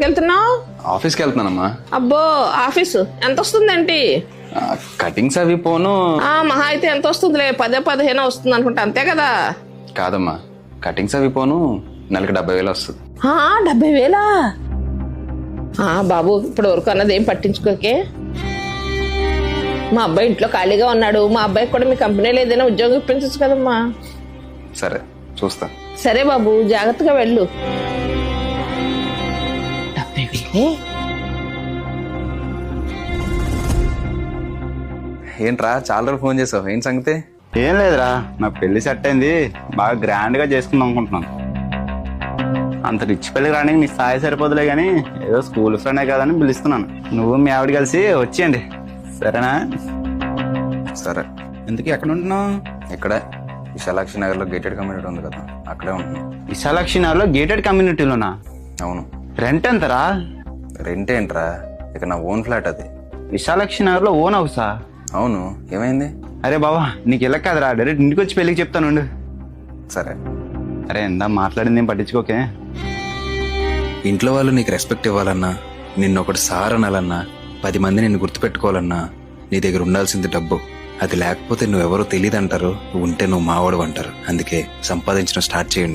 వెళ్తున్నావు? ఆఫీస్కి వెళ్తున్నానమ్మా. అబ్బో ఆఫీసు ఎంత వస్తుందేంటి? కటింగ్స్ అవి పోను. మహా అయితే ఎంత వస్తుందిలే, 10-15 వస్తుంది అనుకుంటా, అంతే కదా? కాదమ్మా, కటింగ్స్ అవి పోను నెలకి 70,000 వస్తుంది. 70,000? బాబు ఇప్పటి వరకు అన్నది ఏం పట్టించుకోకే. మా అబ్బాయి ఇంట్లో ఖాళీగా ఉన్నాడు, మా అబ్బాయికి కూడా మీ కంపెనీలో ఏదైనా ఉద్యోగం ఇప్పించచ్చు కదమ్మా. సరే చూస్తా. సరే బాబు, జాగ్రత్తగా వెళ్ళు. 70,000? ఏంట్రా చాలా రోజులు ఫోన్ చేసావు, ఏంటి సంగతి? ఏం లేదురా, నా పెళ్లి సెట్ అయింది, బాగా గ్రాండ్ గా చేసుకుందాం అనుకుంటున్నాను. అంత రిచ్ పెళ్లి రానికి నీ స్థాయి సరిపోదులే గానీ ఏదో స్కూల్ ఫ్రెండే కదని పిలుస్తున్నాను. నువ్వు మీ ఆవిడ కలిసి వచ్చేయండి, సరేనా? సరే. ఎందుకు ఎక్కడ ఉంటున్నావు? ఇక్కడే విశాలాక్షి నగర్ లో గేటెడ్ కమ్యూనిటీ ఉంది కదా, అక్కడే ఉంటున్నాను. విశాలాక్షి నగర్ లో గేటెడ్ కమ్యూనిటీలోనా? అవును. రెంట్ ఎంతరా? రెంట్ ఏంట్రా, ఇక నా ఓన్ ఫ్లాట్ అది. విశాలాక్షి నగర్ లో ఓన్ హౌసా? అవును, ఏమైంది? అరే బాబా, నీకు ఇలా కాదురా, డైరెక్ట్ ఇంటికి వచ్చి పెళ్లికి చెప్తాను. సరే. అరే ఇందా మాట్లాడింది ఏం పట్టించుకోకే. ఇంట్లో వాళ్ళు నీకు రెస్పెక్ట్ ఇవ్వాలన్నా, నిన్నొకటి సార్ అనాలన్నా, 10 మంది నిన్ను గుర్తుపెట్టుకోవాలన్నా నీ దగ్గర ఉండాల్సింది డబ్బు. అది లేకపోతే నువ్వెవరో తెలియదు అంటారు, ఉంటే నువ్వు మావాడు అంటారు. అందుకే సంపాదించడం స్టార్ట్ చేయండి.